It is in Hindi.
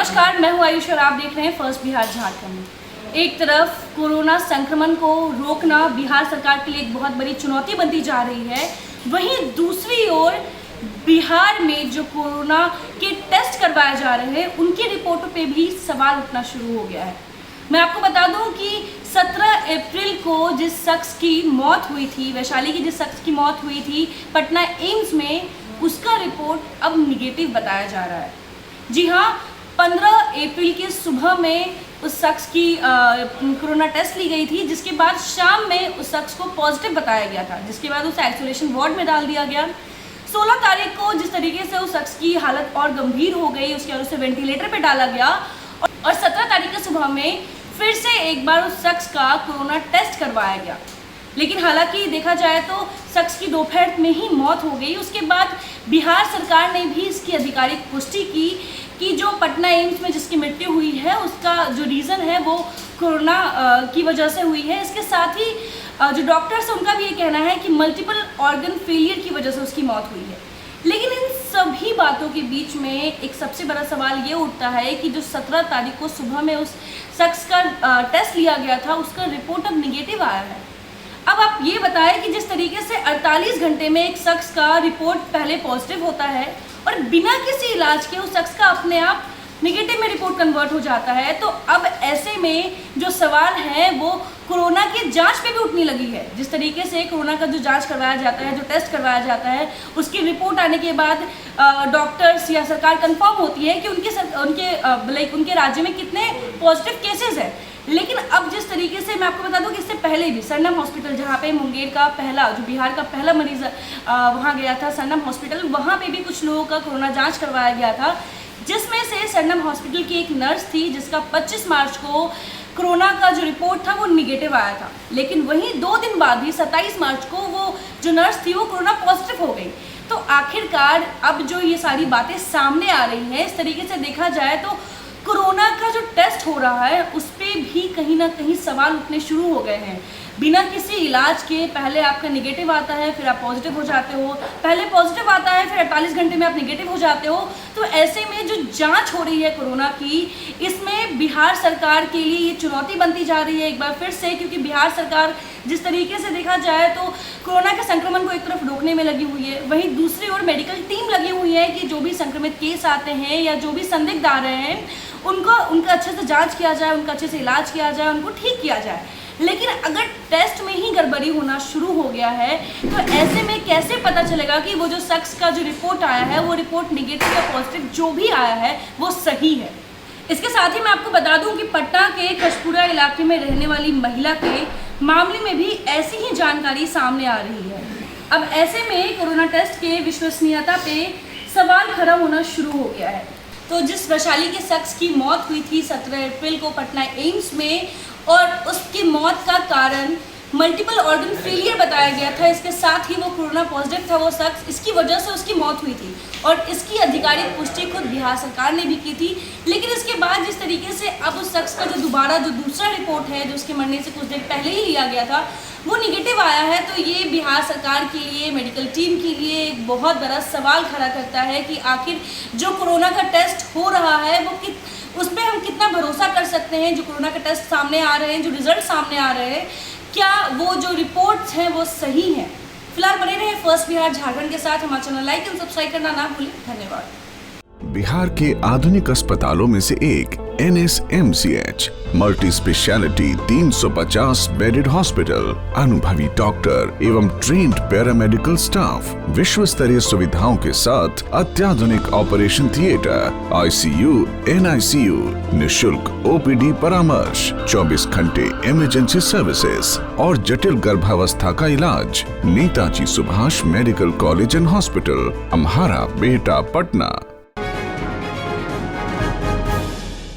नमस्कार, मैं हूं आयुष और आप देख रहे हैं फर्स्ट बिहार झारखंड। एक तरफ कोरोना संक्रमण को रोकना बिहार सरकार के लिए एक बहुत बड़ी चुनौती बनती जा रही है, वहीं दूसरी ओर बिहार में जो कोरोना के टेस्ट करवाए जा रहे हैं उनकी रिपोर्टों पे भी सवाल उठना शुरू हो गया है। मैं आपको बता दूं कि 17 अप्रैल को जिस शख्स की मौत हुई थी, वैशाली की जिस शख्स की मौत हुई थी पटना एम्स में, उसका रिपोर्ट अब निगेटिव बताया जा रहा है। जी हाँ, 15 अप्रैल के सुबह में उस शख्स की कोरोना टेस्ट ली गई थी, जिसके बाद शाम में उस शख्स को पॉजिटिव बताया गया था, जिसके बाद उसे आइसोलेशन वार्ड में डाल दिया गया। 16 तारीख को जिस तरीके से उस शख्स की हालत और गंभीर हो गई, उसके बाद उसे वेंटिलेटर पे डाला गया और 17 तारीख की सुबह में फिर से एक बार उस शख्स का कोरोना टेस्ट करवाया गया। लेकिन हालांकि देखा जाए तो शख्स की दोपहर में ही मौत हो गई। उसके बाद बिहार सरकार ने भी इसकी आधिकारिक पुष्टि की कि जो पटना एम्स में जिसकी मृत्यु हुई है उसका जो रीज़न है वो कोरोना की वजह से हुई है। इसके साथ ही जो डॉक्टर्स हैं उनका भी ये कहना है कि मल्टीपल ऑर्गन फेलियर की वजह से उसकी मौत हुई है। लेकिन इन सभी बातों के बीच में एक सबसे बड़ा सवाल ये उठता है कि जो 17 तारीख को सुबह में उस शख्स का टेस्ट लिया गया था, उसका रिपोर्ट अब निगेटिव आया है। अब आप ये बताएं कि जिस तरीके से 48 घंटे में एक शख्स का रिपोर्ट पहले पॉजिटिव होता है और बिना किसी इलाज के उस शख्स का अपने आप निगेटिव में रिपोर्ट कन्वर्ट हो जाता है, तो अब ऐसे में जो सवाल है वो कोरोना की जांच पे भी उठने लगी है। जिस तरीके से कोरोना का जो जांच करवाया जाता है, जो टेस्ट करवाया जाता है, उसकी रिपोर्ट आने के बाद डॉक्टर्स या सरकार कंफर्म होती है कि उनके राज्य में कितने पॉजिटिव केसेस हैं। लेकिन अब जिस तरीके से मैं आपको बता दूं कि इससे पहले भी सरनम हॉस्पिटल, जहाँ पे मुंगेर का पहला, जो बिहार का पहला मरीज वहाँ गया था, सरनम हॉस्पिटल, वहाँ पे भी कुछ लोगों का कोरोना जांच करवाया गया था, जिसमें से सरनम हॉस्पिटल की एक नर्स थी जिसका 25 मार्च को कोरोना का जो रिपोर्ट था वो निगेटिव आया था। लेकिन वहीं 2 दिन बाद ही 27 मार्च को वो जो नर्स थी वो कोरोना पॉजिटिव हो गई। तो आखिरकार अब जो ये सारी बातें सामने आ रही हैं, इस तरीके से देखा जाए तो कोरोना का जो टेस्ट हो रहा है उस पर भी कहीं ना कहीं सवाल उठने शुरू हो गए हैं। बिना किसी इलाज के पहले आपका निगेटिव आता है, फिर आप पॉजिटिव हो जाते हो, पहले पॉजिटिव आता है फिर 48 घंटे में आप निगेटिव हो जाते हो। तो ऐसे में जो जांच हो रही है कोरोना की, इसमें बिहार सरकार के लिए ये चुनौती बनती जा रही है एक बार फिर से, क्योंकि बिहार सरकार जिस तरीके से देखा जाए तो कोरोना के संक्रमण को एक तरफ रोकने में लगी हुई है, वहीं दूसरी ओर मेडिकल टीम लगी हुई है कि जो भी संक्रमित केस आते हैं या जो भी संदिग्ध आ रहे हैं उनका अच्छे से जांच किया जाए, उनका अच्छे से इलाज किया जाए, उनको ठीक किया जाए। लेकिन अगर टेस्ट में ही गड़बड़ी होना शुरू हो गया है तो ऐसे में कैसे पता चलेगा कि वो जो शख्स का जो रिपोर्ट आया है वो रिपोर्ट निगेटिव या पॉजिटिव जो भी आया है वो सही है। इसके साथ ही मैं आपको बता दूं कि पटना के कशपुरा इलाके में रहने वाली महिला के मामले में भी ऐसी ही जानकारी सामने आ रही है। अब ऐसे में कोरोना टेस्ट के विश्वसनीयता पे सवाल खड़ा होना शुरू हो गया है। तो जिस वैशाली के शख्स की मौत हुई थी 17 अप्रैल को पटना एम्स में, और उसकी मौत का कारण मल्टीपल ऑर्गन फेलियर बताया गया था, इसके साथ ही वो कोरोना पॉजिटिव था वो शख्स, इसकी वजह से उसकी मौत हुई थी और इसकी आधिकारिक पुष्टि खुद बिहार सरकार ने भी की थी। लेकिन इसके बाद जिस तरीके से अब उस शख्स का जो दूसरा रिपोर्ट है, जो उसके मरने से कुछ देर पहले ही लिया गया था, वो निगेटिव आया है, तो ये बिहार सरकार के लिए, मेडिकल टीम के लिए एक बहुत बड़ा सवाल खड़ा करता है कि आखिर जो कोरोना का टेस्ट हो रहा है वो उस पर हम कितना भरोसा कर सकते हैं। जो कोरोना का टेस्ट सामने आ रहे हैं, जो रिजल्ट सामने आ रहे हैं, क्या वो जो रिपोर्ट्स हैं वो सही हैं। फिलहाल बने रहे फर्स्ट बिहार झारखंड के साथ। हमारा चैनल लाइक एंड सब्सक्राइब करना ना भूलें। धन्यवाद। बिहार के आधुनिक अस्पतालों में से एक NSMCH multi speciality 350 bedded hospital, अनुभवी डॉक्टर एवं ट्रेन्ड पैरामेडिकल स्टाफ, विश्व स्तरीय सुविधाओं के साथ अत्याधुनिक ऑपरेशन थिएटर, ICU, NICU, निशुल्क OPD परामर्श, 24 घंटे इमरजेंसी सर्विसेज और जटिल गर्भावस्था का इलाज। Netaji Subhash medical college and hospital, Amhara, Bihta, Patna.